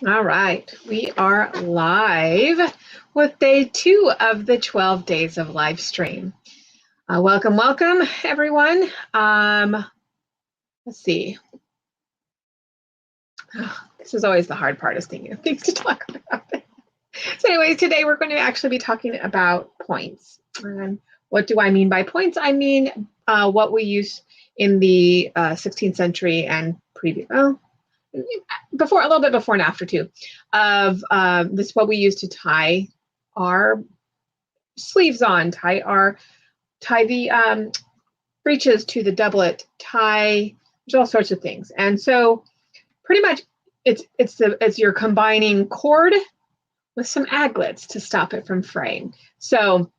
All right, we are live with day 2 of the 12 days of live stream. Welcome, everyone. Let's see. This is always the hard part, is thinking of things to talk about. So anyways, today we're going to actually be talking about points. And what do I mean by points? I mean what we use in the 16th century and previous, before, a little bit before and after too, of this is what we use to tie our sleeves on, tie the breeches to the doublet, there's all sorts of things. And so pretty much it's you're combining cord with some aglets to stop it from fraying. So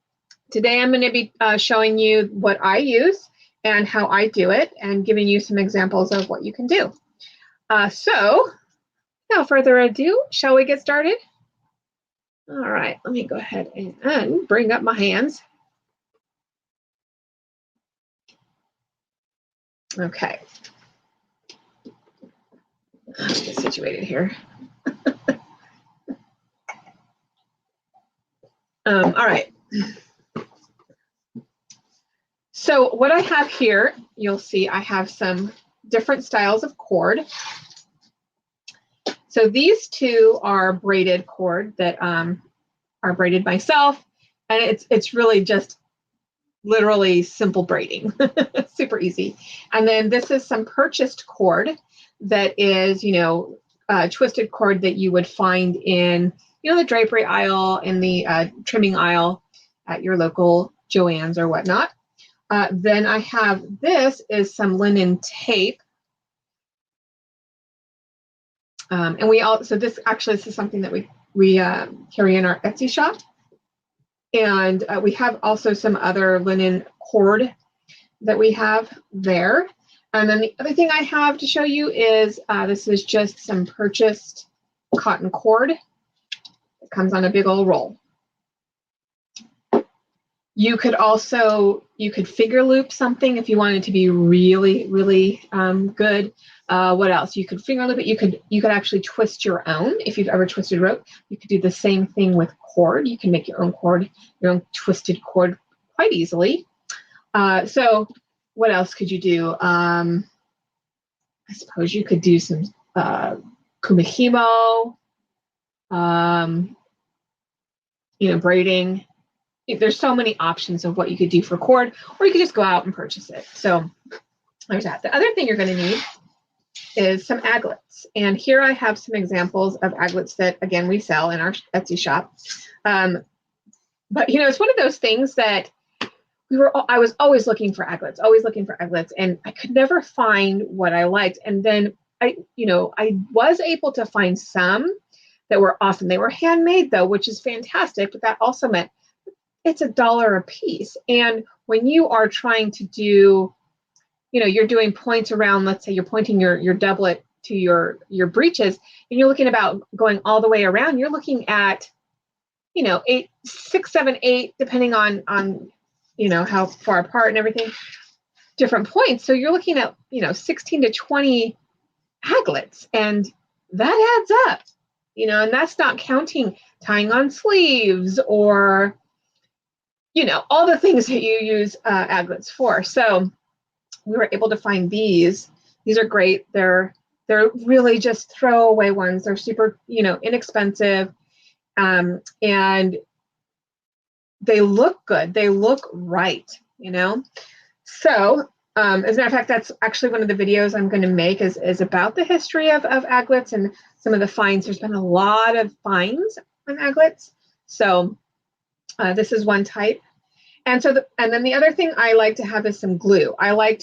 today I'm going to be showing you what I use and how I do it, and giving you some examples of what you can do. So without further ado, shall we get started? All right, let me go ahead and bring up my hands. Okay. Let's get situated here. All right. So what I have here, you'll see I have some different styles of cord. So these two are braided cord that are braided myself, and it's really just literally simple braiding, super easy. And then this is some purchased cord that is, twisted cord that you would find in, the drapery aisle, in the trimming aisle at your local Joann's or whatnot. Then I have, this is some linen tape. And this is something that we carry in our Etsy shop. And we have also some other linen cord that we have there. And then the other thing I have to show you is this is just some purchased cotton cord. It comes on a big old roll. You could figure loop something if you wanted to be really, really good. What else? You could finger loop it. You could actually twist your own. If you've ever twisted rope, you could do the same thing with cord. You can make your own cord, your own twisted cord quite easily. So what else could you do? I suppose you could do some kumihimo, braiding. There's so many options of what you could do for cord, or you could just go out and purchase it. So there's that. The other thing you're going to need is some aglets. And here I have some examples of aglets that, again, we sell in our Etsy shop. But, it's one of those things that I was always looking for aglets, and I could never find what I liked. And then I was able to find some that were awesome. They were handmade though, which is fantastic, but that also meant it's $1 a piece. And when you are trying to do, you're doing points around, let's say you're pointing your doublet to your breeches, and you're looking about going all the way around, you're looking at, 8, 6, 7, 8, depending on how far apart and everything, different points. So you're looking at, 16 to 20 aglets, and that adds up, and that's not counting tying on sleeves or, all the things that you use aglets for. So we were able to find these. These are great. They're really just throwaway ones. They're super, inexpensive, and they look good. They look right, So as a matter of fact, that's actually one of the videos I'm going to make is about the history of aglets and some of the finds. There's been a lot of finds on aglets. So this is one type. And then the other thing I like to have is some glue. I like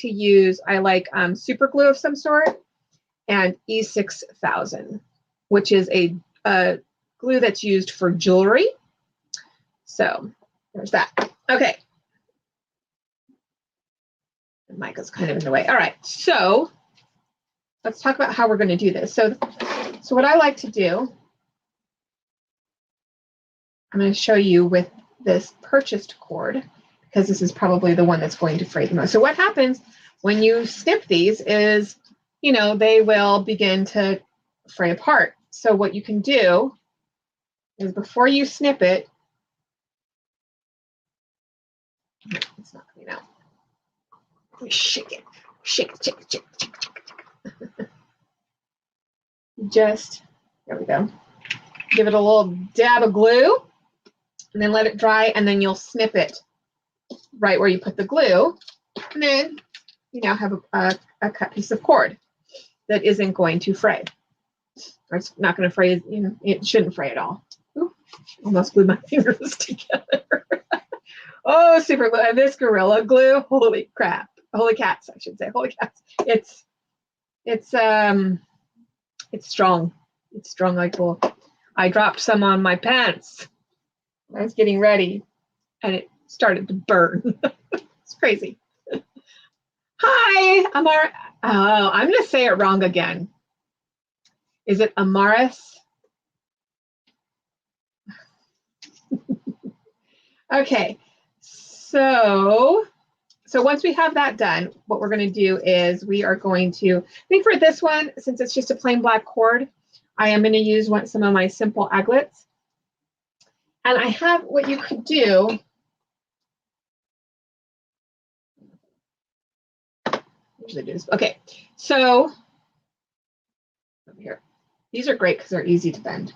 super glue of some sort, and E6000, which is a glue that's used for jewelry. So there's that. Okay. The mic is kind of in the way. All right. So let's talk about how we're going to do this. So what I like to do, I'm going to show you with this purchased cord, because this is probably the one that's going to fray the most. So what happens when you snip these is you know, they will begin to fray apart. So what you can do is before you snip it, it's not coming out. Shake it, shake it, shake it, shake it, shake it, shake it. Just, there we go. Give it a little dab of glue and then let it dry, and then you'll snip it right where you put the glue. And then you now have a cut piece of cord that isn't going to fray. Or it's not going to fray, you know, it shouldn't fray at all. Ooh, almost glued my fingers together. Oh, super glue. And this Gorilla Glue, holy crap. Holy cats, I should say. Holy cats. It's strong. It's strong like bull. I dropped some on my pants. I was getting ready and it started to burn. It's crazy. Hi, Amar. Oh, I'm going to say it wrong again. Is it Amaris? Okay, so once we have that done, what we're going to do is we are going to, I think for this one, since it's just a plain black cord, I am going to use some of my simple aglets. And I have what you could do. Usually do this. Okay, so over here. These are great because they're easy to bend.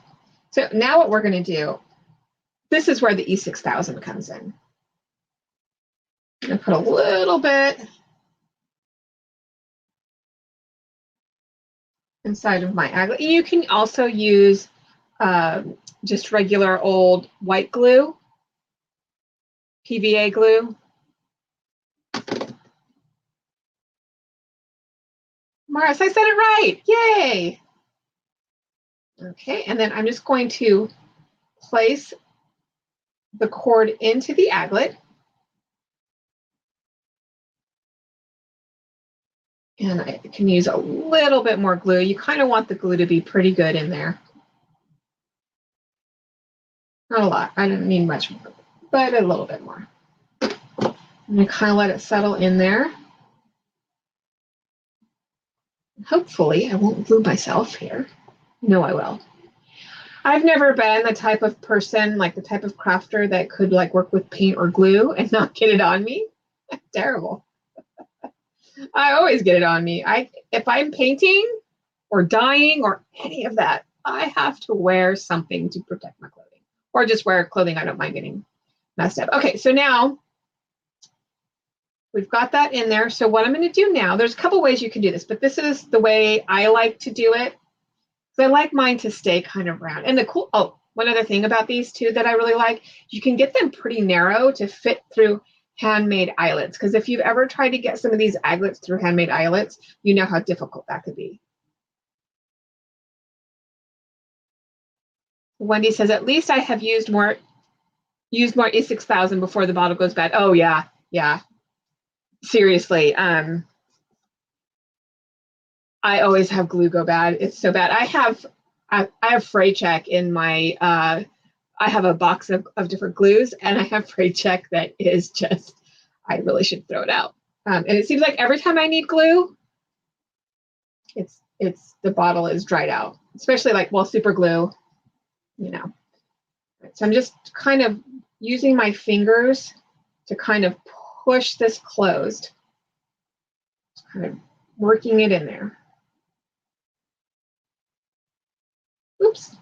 So now what we're going to do, this is where the E6000 comes in. I'm going to put a little bit inside of my aglet. You can also use just regular old white glue, PVA glue. Morris, I said it right. Yay. Okay, and then I'm just going to place the cord into the aglet. And I can use a little bit more glue. You kind of want the glue to be pretty good in there. Not a lot. I don't need much more, but a little bit more. I'm going to kind of let it settle in there. Hopefully, I won't glue myself here. No, I will. I've never been the type of person, like the type of crafter that could like work with paint or glue and not get it on me. That's terrible. I always get it on me. If I'm painting or dyeing or any of that, I have to wear something to protect my clothing, or just wear clothing I don't mind getting messed up. Okay, so now we've got that in there. So what I'm going to do now, there's a couple ways you can do this, but this is the way I like to do it. So I like mine to stay kind of round. And the cool, oh, one other thing about these two that I really like, you can get them pretty narrow to fit through handmade eyelets. Because if you've ever tried to get some of these aglets through handmade eyelets, you know how difficult that could be. Wendy says, at least I have used more E6000 before the bottle goes bad. Oh yeah, yeah. Seriously. I always have glue go bad. It's so bad. I have Fray Check in my I have a box of different glues, and I have Fray Check that is just, I really should throw it out. And it seems like every time I need glue, it's the bottle is dried out, especially like, well, super glue, you know. So I'm just kind of using my fingers to kind of push this closed, just kind of working it in there. Oops.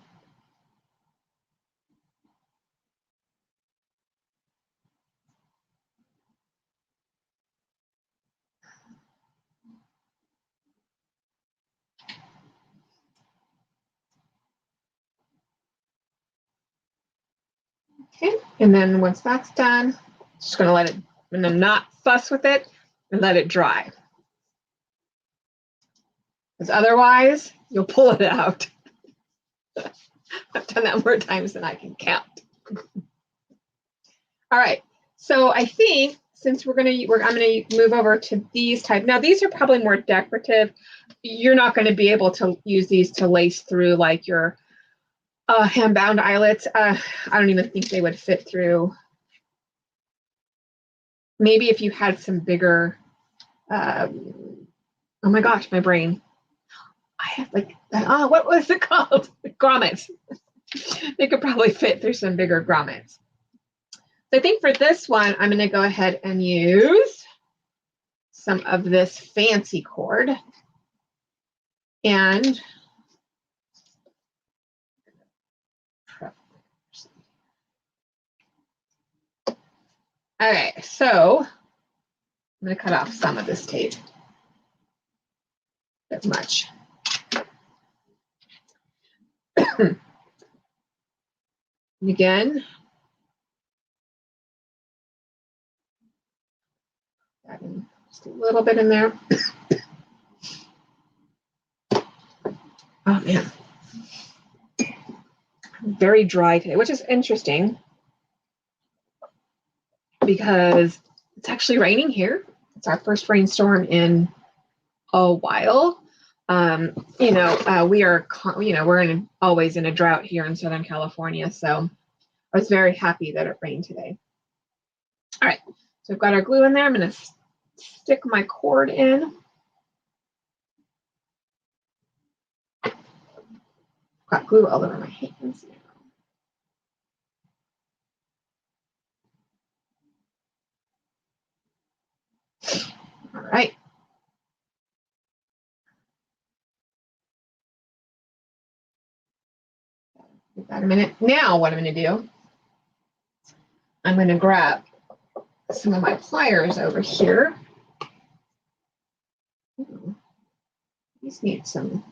Okay, and then once that's done, just going to let it, and then not fuss with it and let it dry. Because otherwise, you'll pull it out. I've done that more times than I can count. All right, so I think since I'm going to move over to these type. Now, these are probably more decorative. You're not going to be able to use these to lace through like your hand-bound eyelets. I don't even think they would fit through. Maybe if you had some bigger, oh my gosh, my brain. I have like, oh, what was it called? Grommets. They could probably fit through some bigger grommets. So I think for this one, I'm going to go ahead and use some of this fancy cord. And okay, so I'm going to cut off some of this tape. That's much. And again, adding just a little bit in there. Oh man, I'm very dry today, which is interesting because it's actually raining here. It's our first rainstorm in a while. We're always in a drought here in Southern California, so I was very happy that it rained today. All right, so I've got our glue in there. I'm going to stick my cord in. Got glue all over my hands now. All right. Give that a minute. Now what I'm going to do, I'm going to grab some of my pliers over here. These need some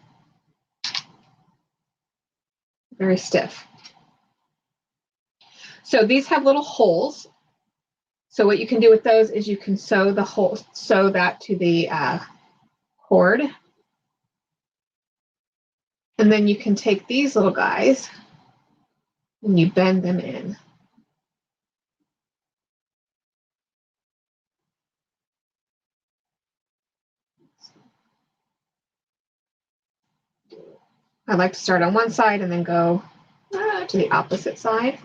very stiff. So these have little holes. So what you can do with those is you can sew that to the cord. And then you can take these little guys and you bend them in. I like to start on one side and then go to the opposite side.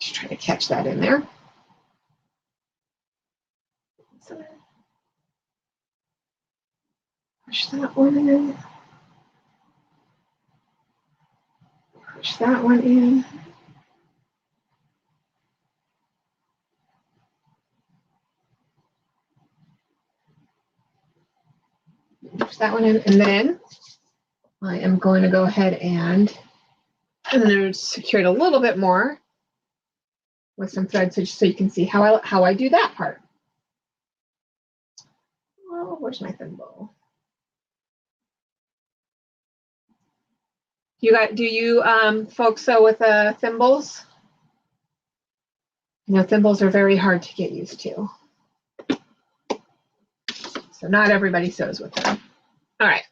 Just try to catch that in there. So push that one in. Push that one in. Push that one in, and then I am going to go ahead and I'm going to secure it a little bit more with some thread so you can see how I do that part. Oh, where's my thimble? Do you folks sew with thimbles? You know, thimbles are very hard to get used to. So not everybody sews with them. All right.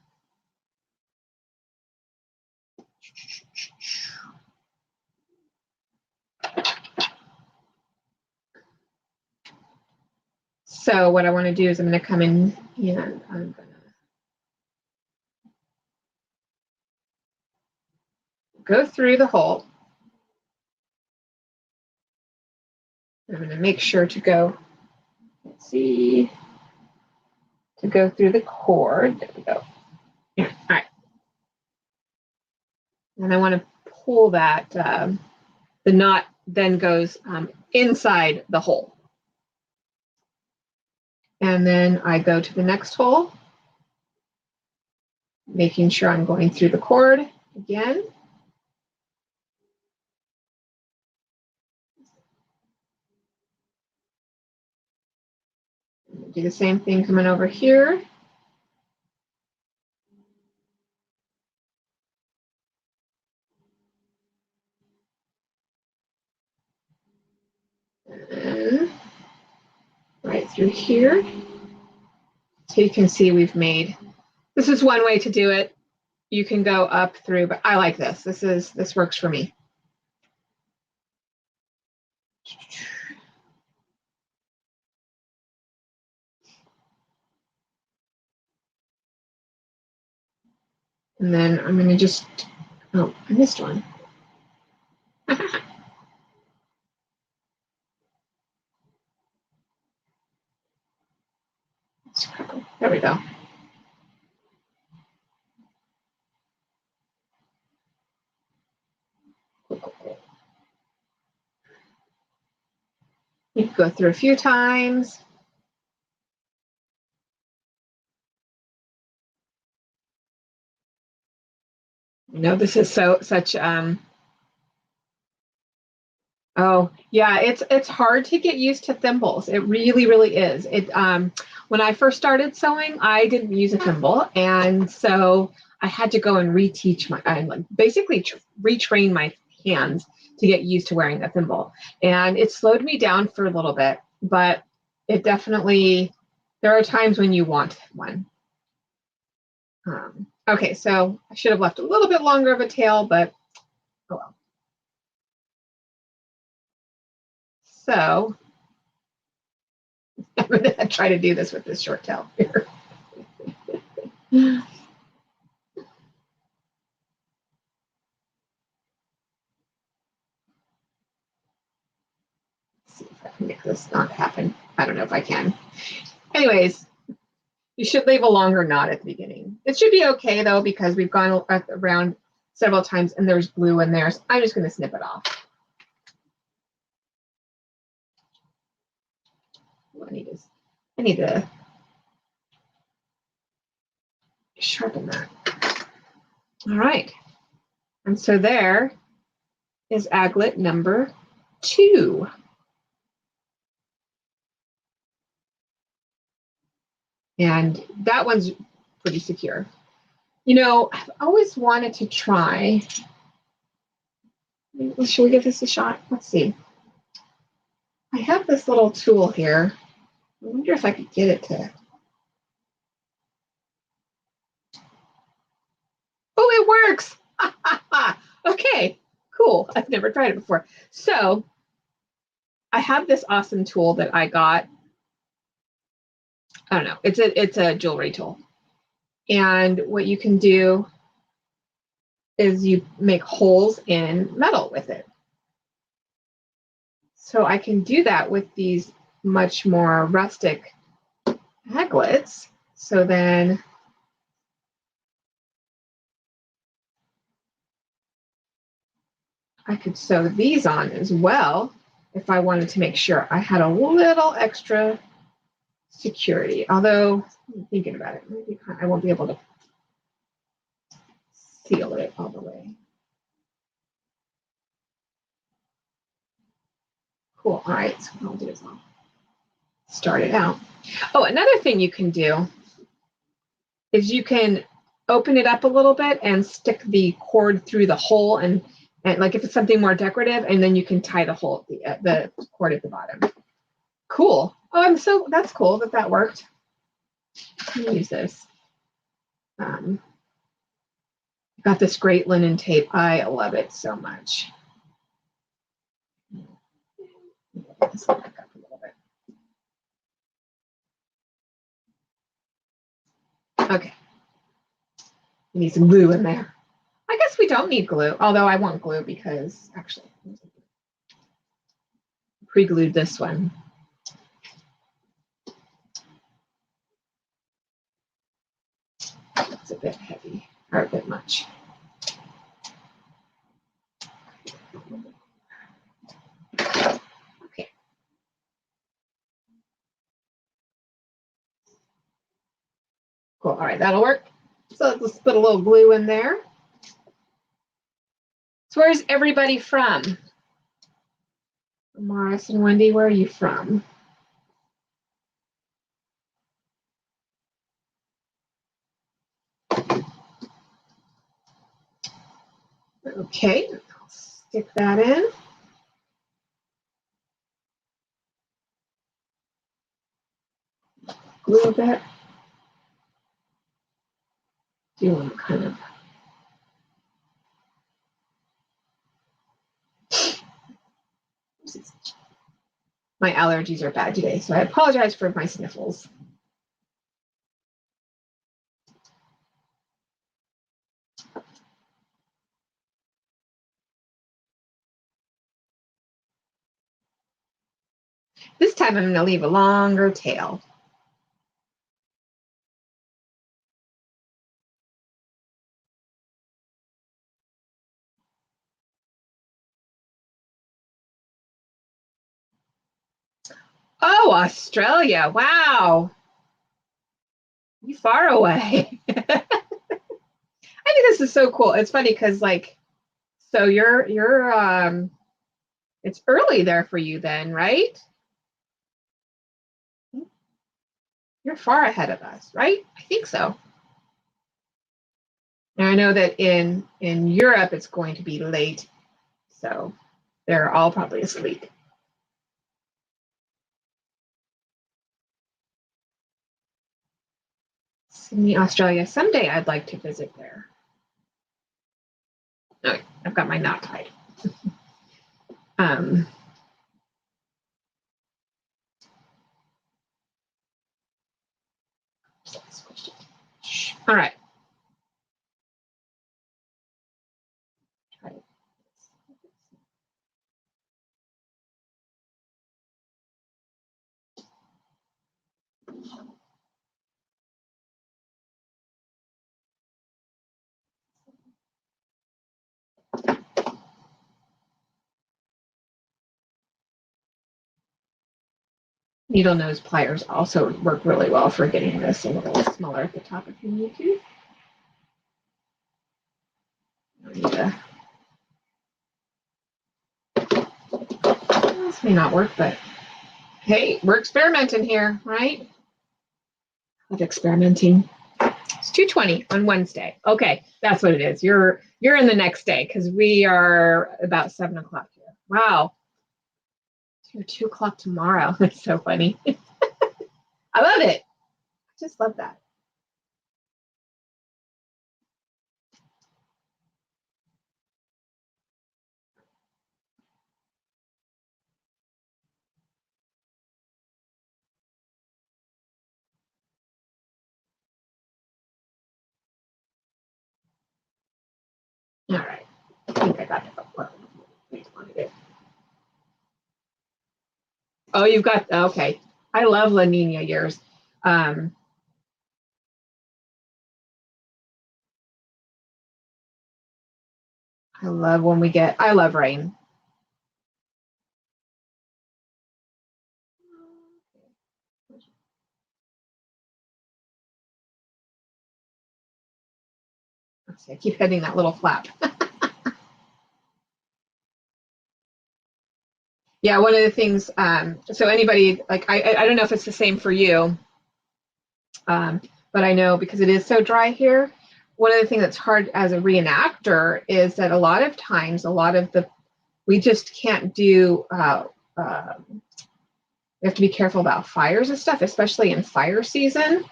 So what I want to do is I'm going to come in and I'm going to go through the hole. I'm going to make sure to go, let's see, to go through the cord. There we go. Yeah. All right. And I want to pull that, the knot then goes inside the hole. And then I go to the next hole, making sure I'm going through the cord again. Do the same thing coming over here. And right through here. So you can see we've made, this is one way to do it. You can go up through, but I like this. This works for me. And then I'm going to just Oh, I missed one. There we go. You can go through a few times. You know, this is such oh yeah, it's hard to get used to thimbles. It really, really is. It when I first started sewing, I didn't use a thimble, and so I had to go and reteach my, I like basically retrain my hands to get used to wearing a thimble, and it slowed me down for a little bit, but it definitely, there are times when you want one. Okay, so I should have left a little bit longer of a tail, but oh well. So I'm going to try to do this with this short tail here. Let's see if I can make this not happen. I don't know if I can. Anyways, you should leave a longer knot at the beginning. It should be okay though, because we've gone around several times and there's glue in there. So I'm just going to snip it off. What I need to sharpen that. All right. And so there is aglet number 2. And that one's pretty secure. You know, I've always wanted to try. Should we give this a shot? Let's see. I have this little tool here. I wonder if I could get it to. Oh, it works. Okay, cool. I've never tried it before. So I have this awesome tool that I got. I don't know. It's a jewelry tool. And what you can do is you make holes in metal with it. So I can do that with these much more rustic aglets. So then I could sew these on as well if I wanted to make sure I had a little extra security. Although, I'm thinking about it, maybe I won't be able to seal it all the way. Cool. All right. So what I'll do is I'll start it out. Oh, another thing you can do is you can open it up a little bit and stick the cord through the hole, and like if it's something more decorative, and then you can tie the hole, the cord at the bottom. Cool. Oh, that's cool that worked. Let me use this. Got this great linen tape. I love it so much. Get this back up a little bit. Okay. We need some glue in there. I guess we don't need glue, although I want glue because actually pre-glued this one. It's a bit heavy, or a bit much. Okay. Cool. All right, that'll work. So let's put a little glue in there. So where's everybody from? Morris and Wendy, where are you from? Okay, I'll stick that in. Glue a bit. Do you want to kind of my allergies are bad today, so I apologize for my sniffles. This time I'm going to leave a longer tail. Oh, Australia. Wow. You far away. I think this is so cool. It's funny because like, so you're it's early there for you then, right? You're far ahead of us, right? I think so. And I know that in Europe it's going to be late, so they're all probably asleep. Sydney, Australia. Someday I'd like to visit there. Oh, I've got my knot tied. um, all right. Needle nose pliers also work really well for getting this a little smaller at the top if you need to. This may not work, but hey, we're experimenting here, right? Love experimenting. It's 2:20 on Wednesday. Okay, that's what it is. You're in the next day because we are about 7 o'clock here. Wow. You're 2 o'clock tomorrow. That's so funny. I love it. I just love that. All right. I think I got it. Oh, you've got, okay. I love La Nina years. I love when we get, I love rain. Let's see, I keep hitting that little flap. Yeah, one of the things, so anybody, like, I don't know if it's the same for you, but I know because it is so dry here, one of the things that's hard as a reenactor is that a lot of times, we just can't do, we have to be careful about fires and stuff, especially in fire season.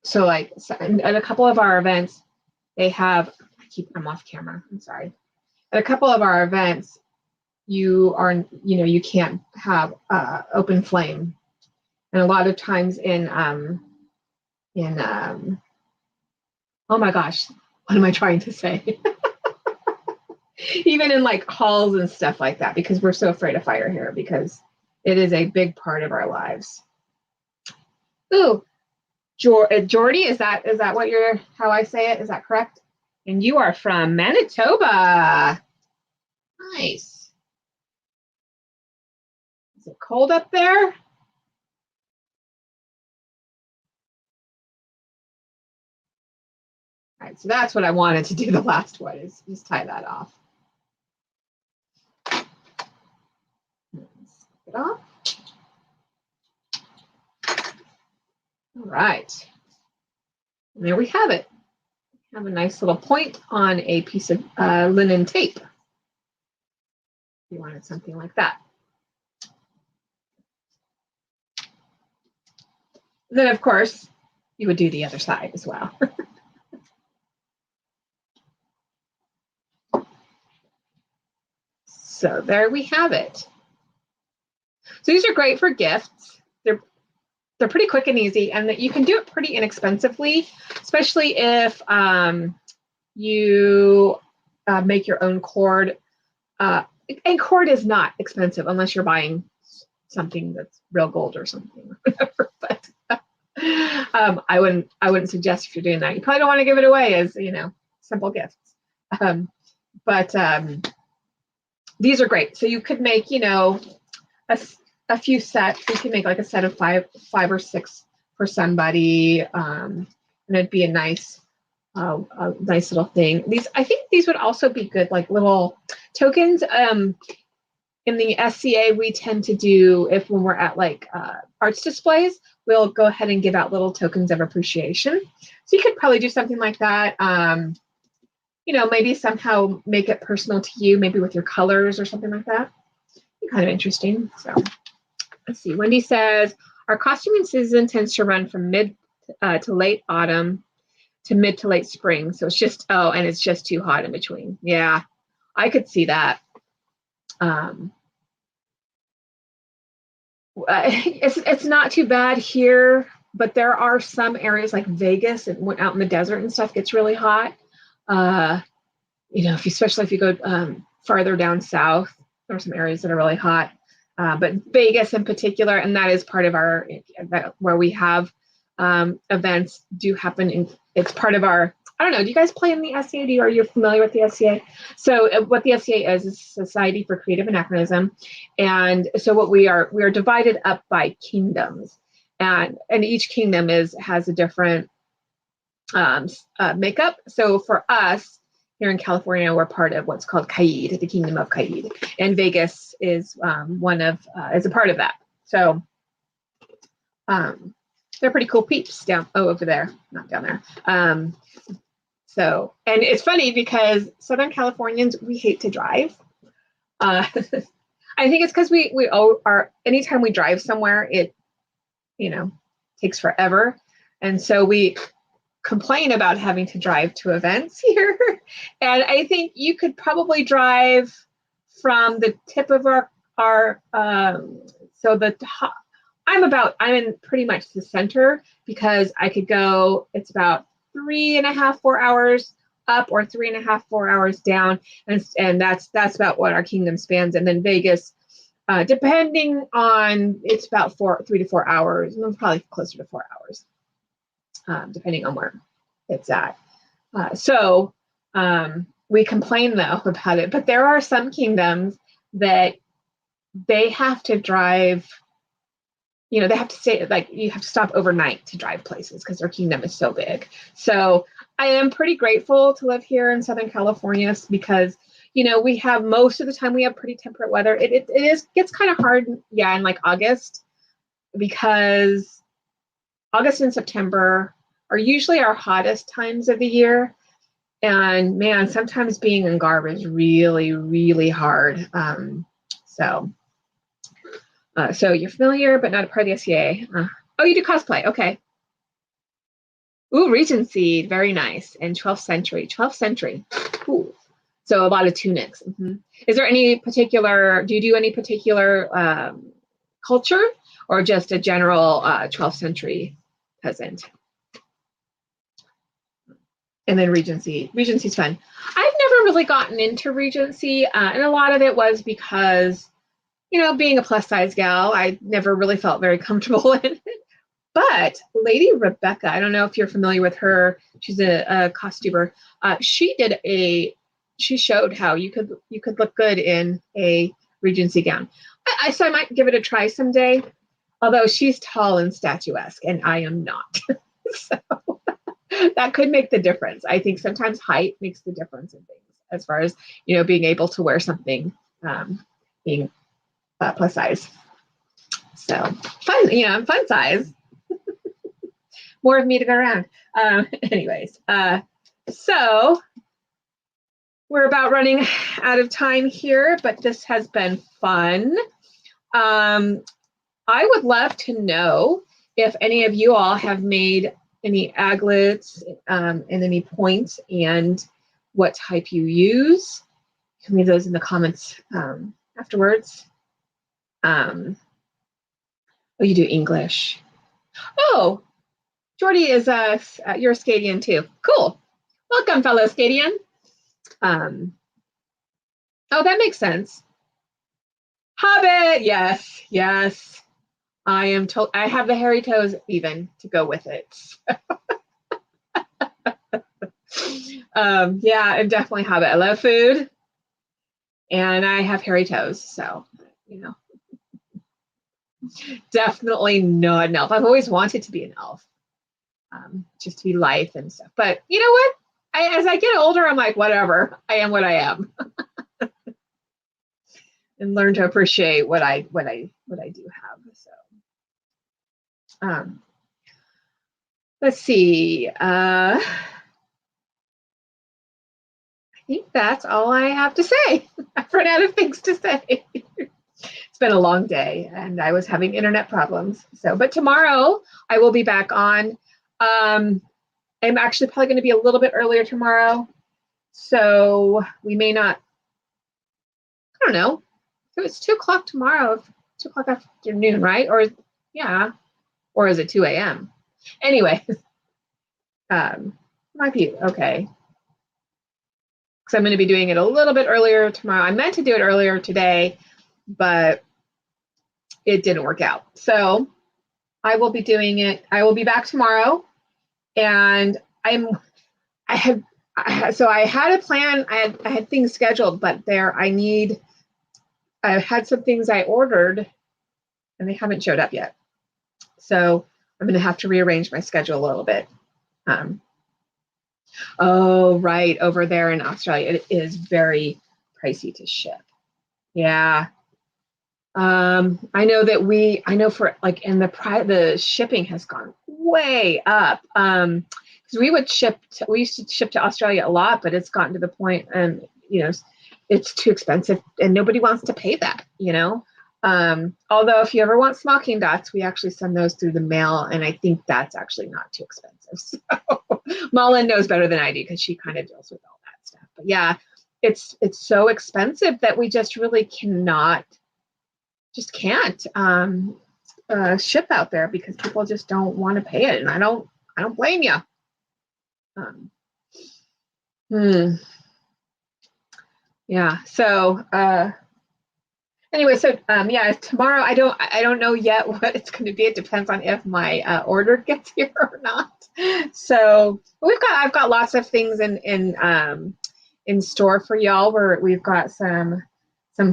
So like at a couple of our events, they have, I'm off camera, I'm sorry. At a couple of our events, you can't have open flame. And a lot of times oh my gosh, what am I trying to say? Even in like halls and stuff like that, because we're so afraid of fire here, because it is a big part of our lives. Ooh, Jordy, is that how I say it? Is that correct? And you are from Manitoba. Nice. Is it cold up there? All right, so that's what I wanted to do the last one, is just tie that off. It off. All right. And there we have it. We have a nice little point on a piece of linen tape. If you wanted something like that. And then, of course, you would do the other side as well. So there we have it. So these are great for gifts. They're pretty quick and easy, and that you can do it pretty inexpensively, especially if you make your own cord. and cord is not expensive unless you're buying something that's real gold or something. But I wouldn't suggest if you're doing that. You probably don't want to give it away as, you know, simple gifts. But these are great. So you could make, you know, a few sets. You could make like a set of five or six for somebody, and it'd be a nice little thing. I think these would also be good, like little tokens. In the SCA, we tend to do, when we're at like arts displays, we'll go ahead and give out little tokens of appreciation. So you could probably do something like that. You know, maybe somehow make it personal to you, maybe with your colors or something like that. Kind of interesting. So let's see. Wendy says, our costuming season tends to run from mid to late autumn to mid to late spring. So it's just, and it's just too hot in between. Yeah, I could see that. It's not too bad here, but there are some areas like Vegas and out in the desert and stuff gets really hot. You know, especially if you go farther down south, there are some areas that are really hot. But Vegas in particular, and that is part of our, where we have events do happen. It's part of our, I don't know, do you guys play in the SCA? Are you familiar with the SCA? So what the SCA is Society for Creative Anachronism. And so what we are divided up by kingdoms. And each kingdom has a different makeup. So for us, here in California, we're part of what's called Caid, the Kingdom of Caid, and Vegas is is a part of that. So they're pretty cool peeps over there, not down there. So, and it's funny because Southern Californians, we hate to drive. I think it's because we anytime we drive somewhere, it, you know, takes forever, and so we complain about having to drive to events here. And I think you could probably drive from the tip of I'm in pretty much the center, because I could go, it's about 3.5, 4 hours up or 3.5, 4 hours down. And that's about what our kingdom spans. And then Vegas, depending on, it's about 3 to 4 hours, and probably closer to 4 hours. Depending on where it's at. So we complain though about it, but there are some kingdoms that they have to drive, you know, they have to stay, like you have to stop overnight to drive places because their kingdom is so big. So I am pretty grateful to live here in Southern California, because, you know, we have, most of the time we have pretty temperate weather. It gets kind of hard, yeah, in like August, because August and September are usually our hottest times of the year. And man, sometimes being in garb is really, really hard. So you're familiar, but not a part of the SCA. Oh, you do cosplay. Okay. Ooh, Regency. Very nice. And 12th century. 12th century. Cool. So a lot of tunics. Mm-hmm. Is there any particular, do you do any particular culture, or just a general 12th century peasant? And then Regency. Regency's fun. I've never really gotten into Regency, and a lot of it was because, you know, being a plus size gal, I never really felt very comfortable in it. But Lady Rebecca, I don't know if you're familiar with her. She's a costumer. She showed how you could look good in a Regency gown. So I might give it a try someday. Although she's tall and statuesque, and I am not. So that could make the difference. I think sometimes height makes the difference in things, as far as, you know, being able to wear something, being plus size. So fun, you know, I'm fun size. More of me to go around. Anyways, so we're about running out of time here, but this has been fun. I would love to know if any of you all have made any aglets and any points, and what type you use. You can leave those in the comments afterwards. Oh, you do English. Oh, Jordy is you're a Scadian too. Cool. Welcome, fellow Scadian. Oh, that makes sense. Hobbit. Yes, yes. I am told I have the hairy toes even to go with it. Yeah, I'm definitely Hobbit. I love food and I have hairy toes. So, you know, definitely not an elf. I've always wanted to be an elf, just to be lithe and stuff. But you know what? As I get older, I'm like, whatever. I am what I am, and learn to appreciate what I do have. So, um, let's see. I think that's all I have to say. I've run out of things to say. It's been a long day and I was having internet problems. So, but tomorrow I will be back on. I'm actually probably going to be a little bit earlier tomorrow. So we may not, I don't know. So it's 2 o'clock tomorrow, 2 o'clock afternoon, right? Or yeah, or is it 2 a.m.? Anyway, might be okay. Because I'm going to be doing it a little bit earlier tomorrow. I meant to do it earlier today, but it didn't work out. So I will be doing it. I will be back tomorrow, and I had a plan. I had things scheduled, but I had some things I ordered, and they haven't showed up yet. So I'm going to have to rearrange my schedule a little bit. Oh, right, over there in Australia, it is very pricey to ship. Yeah. I know for like in the shipping has gone way up. Because we used to ship to Australia a lot, but it's gotten to the point, and it's too expensive, and nobody wants to pay that. Although if you ever want smocking dots, we actually send those through the mail, and I think that's actually not too expensive. So Mullen knows better than I do because she kind of deals with all that stuff. But yeah, it's so expensive that we just really can't ship out there because people just don't want to pay it, and I don't blame you. Yeah. So anyway, so yeah, tomorrow I don't know yet what it's going to be. It depends on if my order gets here or not. So I've got lots of things in store for y'all. We've got some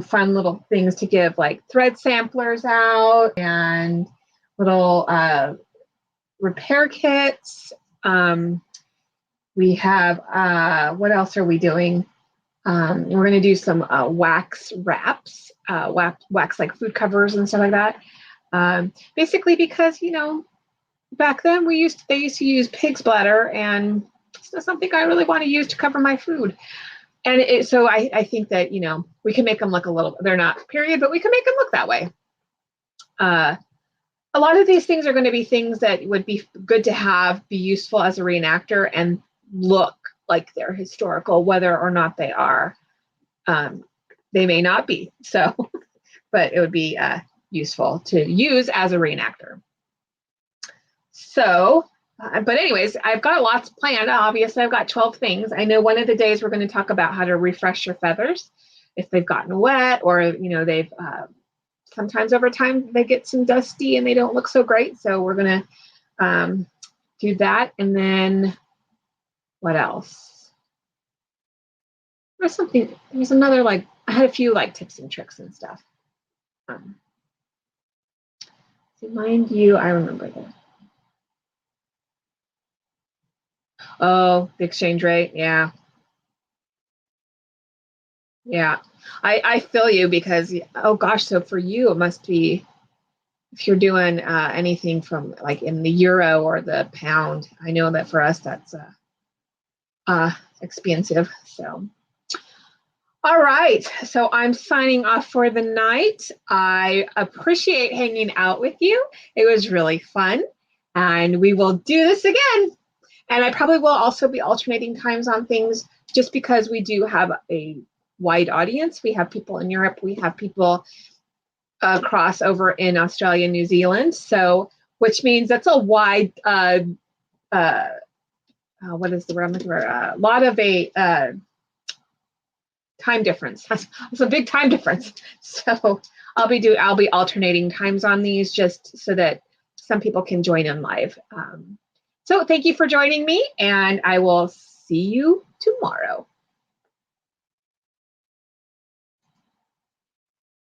fun little things to give, like thread samplers out and little repair kits. We have what else are we doing? We're going to do some wax wraps, wax like food covers and stuff like that. Basically, because back then they used to use pig's bladder, and it's not something I really want to use to cover my food. And so I think that we can make them look a little. They're not period, but we can make them look that way. A lot of these things are going to be things that would be good to have, be useful as a reenactor, and look like they're historical, whether or not they are. They may not be, so, but it would be useful to use as a reenactor. So, but anyways, I've got lots planned. Obviously, I've got 12 things. I know one of the days we're going to talk about how to refresh your feathers if they've gotten wet, or they've sometimes over time they get some dusty and they don't look so great. So we're going to do that. And then what else? There's another, I had a few tips and tricks and stuff. So mind you, I remember that. Oh, the exchange rate. Yeah. Yeah. I feel you because, oh gosh, so for you, it must be, if you're doing anything from in the euro or the pound, I know that for us, that's expensive. So, all right. So I'm signing off for the night. I appreciate hanging out with you. It was really fun, and we will do this again. And I probably will also be alternating times on things just because we do have a wide audience. We have people in Europe. We have people across over in Australia and New Zealand. So, which means that's a wide, what is the word I'm looking for? A lot of time difference. That's a big time difference. So I'll be alternating times on these just so that some people can join in live. So thank you for joining me, and I will see you tomorrow.